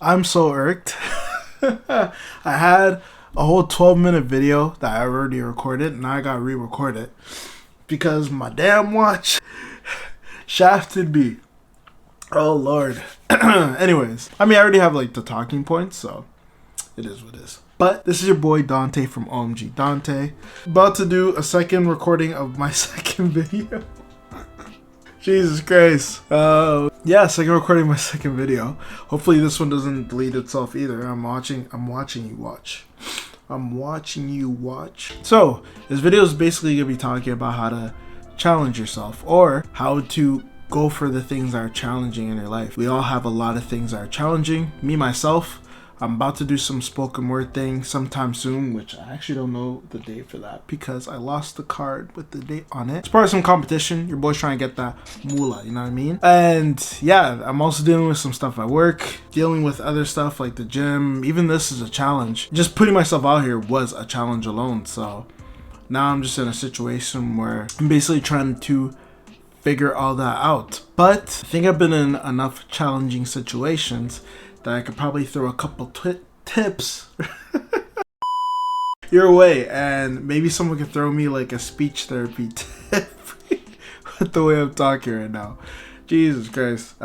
I'm so irked. I had a whole 12-minute video that I already recorded, and I got re-recorded because my damn watch shafted me. Oh Lord. Anyways, I already have like the talking points, so it is what it is. But this is your boy Dante from OMG Dante. About to do a second recording of my second video. Jesus Christ. Yeah, second recording my second video. Hopefully this one doesn't delete itself either. I'm watching you watch. I'm watching you watch. So, this video is basically going to be talking about how to challenge yourself or how to go for the things that are challenging in your life. We all have a lot of things that are challenging. Me, myself, I'm about to do some spoken word thing sometime soon, which I actually don't know the date for that because I lost the card with the date on it. It's part of some competition. Your boy's trying to get that moolah, you know what I mean? And yeah, I'm also dealing with some stuff at work, dealing with other stuff like the gym. Even this is a challenge. Just putting myself out here was a challenge alone. So now I'm just in a situation where I'm basically trying to figure all that out. But I think I've been in enough challenging situations that I could probably throw a couple tips your way, and maybe someone could throw me like a speech therapy tip with the way I'm talking right now. Jesus Christ.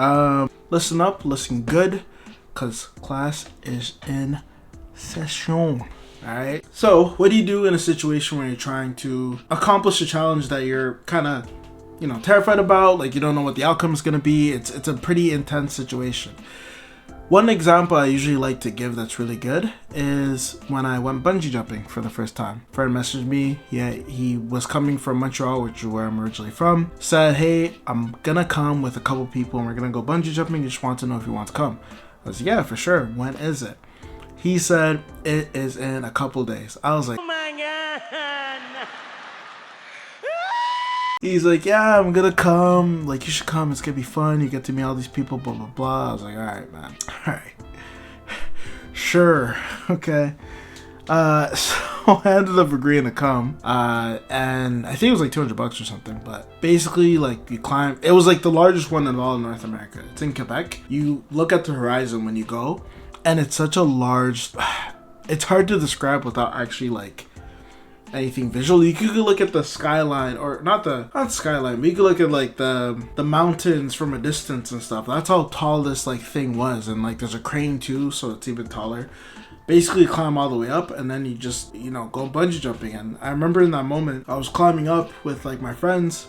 Listen up, listen good, cause class is in session. Alright? So, what do you do in a situation where you're trying to accomplish a challenge that you're kind of, terrified about, like you don't know what the outcome is going to be? It's a pretty intense situation. One example I usually like to give that's really good is when I went bungee jumping for the first time. A friend messaged me, he was coming from Montreal, which is where I'm originally from, said, hey, I'm gonna come with a couple people and we're gonna go bungee jumping, just want to know if you want to come. I was like, yeah, for sure, when is it? He said, it is in a couple days. I was like, oh my god. He's like, yeah, I'm gonna come. Like, you should come. It's gonna be fun. You get to meet all these people, blah, blah, blah. I was like, all right, man. All right. Sure. Okay. So I ended up agreeing to come. And I think it was like $200 or something. But basically, like, you climb. It was like the largest one in all of North America. It's in Quebec. You look at the horizon when you go, and it's such a large. It's hard to describe without actually, like, anything visual. You could look at the skyline, or not skyline, but you could look at like the mountains from a distance and stuff. That's how tall this like thing was, and like there's a crane too, so it's even taller. Basically climb all the way up, and then you just go bungee jumping. And I remember in that moment I was climbing up with like my friends,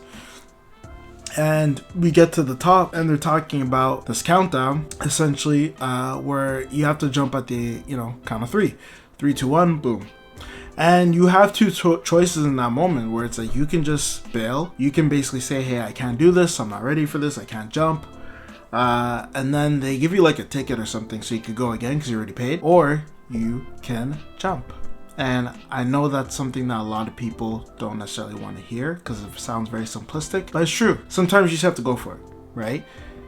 and we get to the top and they're talking about this countdown essentially, where you have to jump at the count of 3, 3, 2, 1, boom. And you have two choices in that moment where it's like you can just bail. You can basically say, hey, I can't do this. I'm not ready for this. I can't jump. And then they give you like a ticket or something so you could go again because you already paid. Or you can jump. And I know that's something that a lot of people don't necessarily want to hear because it sounds very simplistic. But it's true. Sometimes you just have to go for it, right?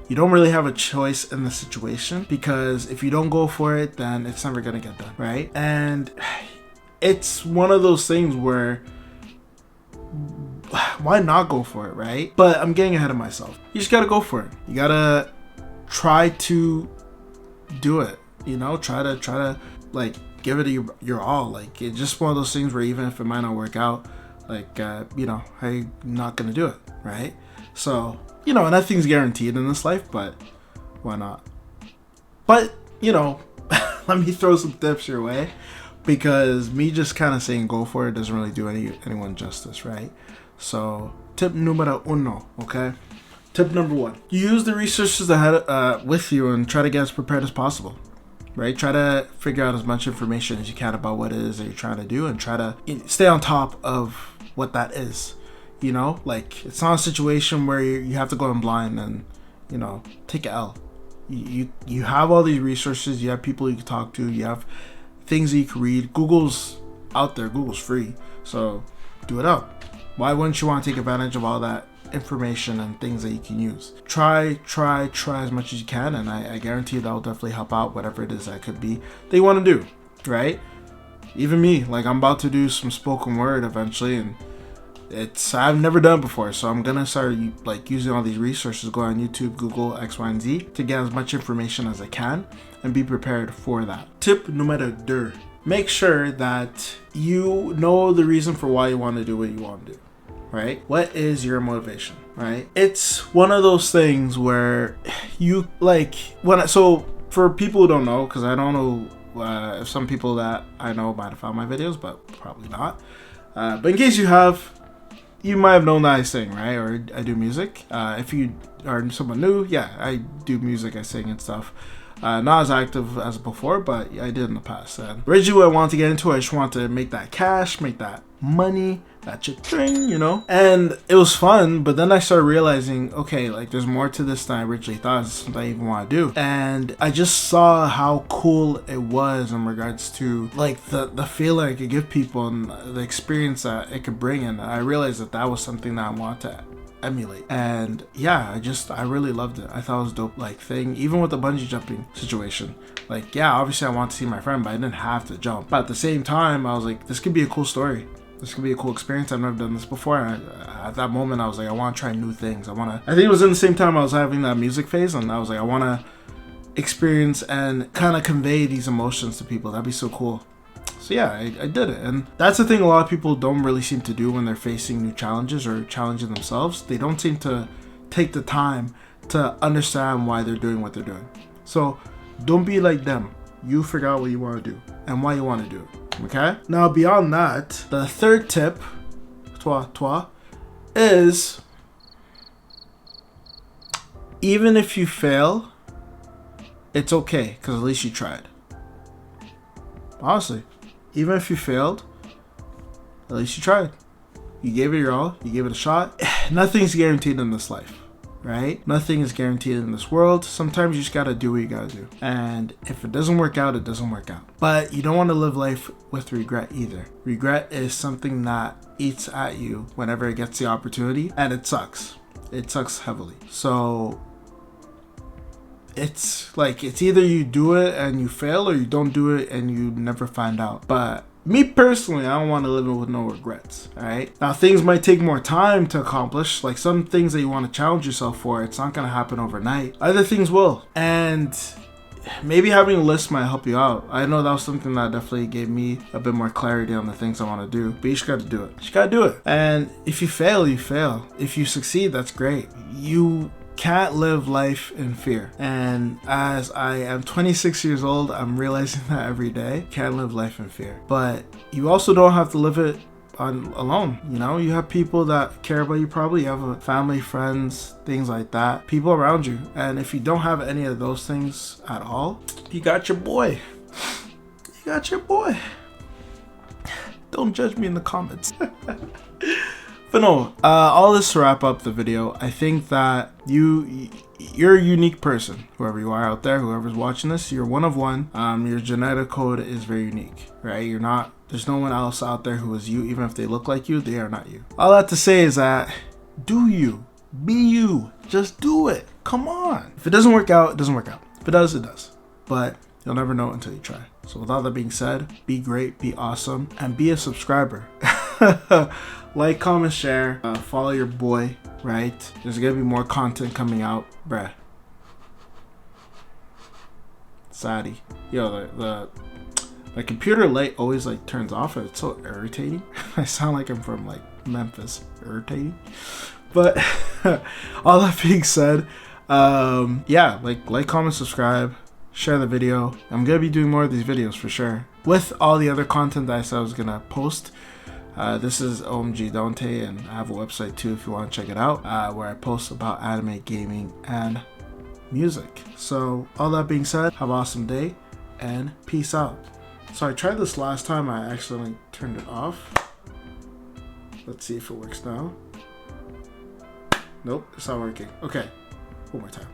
You don't really have a choice in the situation because if you don't go for it, then it's never going to get done, right? And it's one of those things where why not go for it, right? But I'm getting ahead of myself. You just gotta go for it. You gotta try to do it. Try to like give it your all. Like, it's just one of those things where even if it might not work out, like I'm not gonna do it, right? So nothing's guaranteed in this life, but why not? But let me throw some tips your way. Because me just kind of saying go for it doesn't really do anyone justice, right? So, tip numero uno, okay? Tip number 1. Use the resources ahead with you and try to get as prepared as possible, right? Try to figure out as much information as you can about what it is that you're trying to do and try to stay on top of what that is, Like, it's not a situation where you have to go in blind and, take an L. You have all these resources. You have people you can talk to. You have things that you can read. Google's out there. Google's free, so do it up. Why wouldn't you want to take advantage of all that information and things that you can use? Try as much as you can, and I guarantee that will definitely help out whatever it is that could be that you want to do, right? Even me, like, I'm about to do some spoken word eventually, and I've never done it before, so I'm gonna start like using all these resources. Go on YouTube, Google X, Y, and Z to get as much information as I can and be prepared for that. Tip numero 2. Make sure that you know the reason for why you want to do what you want to do, right? What is your motivation, right? It's one of those things where you like, so for people who don't know, because I don't know if some people that I know might have found my videos, but probably not. But in case you have, you might have known that I sing, right? Or I do music. If you are someone new, yeah, I do music, I sing and stuff. Not as active as before, but I did in the past. And originally what I wanted to get into, I just wanted to make that cash, make that money, that cha-ching, you know? And it was fun, but then I started realizing, okay, like there's more to this than I originally thought. It's something I even want to do. And I just saw how cool it was in regards to like the feeling I could give people and the experience that it could bring. And I realized that that was something that I wanted to emulate. And yeah, I really loved it. I thought it was a dope like thing, even with the bungee jumping situation. Like, yeah, obviously I want to see my friend, but I didn't have to jump. But at the same time, I was like, this could be a cool story. This could be a cool experience. I've never done this before. And at that moment, I was like, I want to try new things. I think it was in the same time I was having that music phase, and I was like, I want to experience and kind of convey these emotions to people. That'd be so cool. So yeah, I did it. And that's the thing a lot of people don't really seem to do when they're facing new challenges or challenging themselves. They don't seem to take the time to understand why they're doing what they're doing. So don't be like them. You figure out what you want to do and why you want to do it. Okay? Now beyond that, the third tip, is even if you fail, it's okay, because at least you tried. Honestly. Even if you failed, at least you tried. You gave it your all. You gave it a shot. Nothing's guaranteed in this life, right? Nothing is guaranteed in this world. Sometimes you just gotta do what you gotta do. And if it doesn't work out, it doesn't work out. But you don't want to live life with regret either. Regret is something that eats at you whenever it gets the opportunity, and it sucks. It sucks heavily. So it's like, it's either you do it and you fail, or you don't do it and you never find out. But me personally, I don't want to live with no regrets. All right. Now things might take more time to accomplish. Like some things that you want to challenge yourself for, it's not going to happen overnight. Other things will. And maybe having a list might help you out. I know that was something that definitely gave me a bit more clarity on the things I want to do. But you just got to do it. You just got to do it. And if you fail, you fail. If you succeed, that's great. You can't live life in fear. And as I am 26 years old, I'm realizing that every day. Can't live life in fear. But you also don't have to live it alone. You know, you have people that care about you. Probably you have a family, friends, things like that, people around you. And if you don't have any of those things at all, you got your boy. You got your boy. Don't judge me in the comments. But no, all this to wrap up the video. I think that you're a unique person. Whoever you are out there, whoever's watching this, you're one of one. Your genetic code is very unique, right? There's no one else out there who is you. Even if they look like you, they are not you. All that to say is that do you, be you, just do it. Come on. If it doesn't work out, it doesn't work out. If it does, it does. But you'll never know until you try. So with all that being said, be great, be awesome, and be a subscriber. Like, comment, share, follow your boy, right? There's gonna be more content coming out, bruh. Saddy. Yo, the computer light always like turns off, and it's so irritating. I sound like I'm from like Memphis. Irritating. But all that being said, yeah, like, comment, subscribe, share the video. I'm gonna be doing more of these videos for sure, with all the other content that I said I was gonna post. This is OMG Dante, and I have a website too if you want to check it out, where I post about anime, gaming, and music. So all that being said, have an awesome day and peace out. So I tried this last time, I accidentally turned it off. Let's see if it works now. Nope, it's not working. Okay, one more time.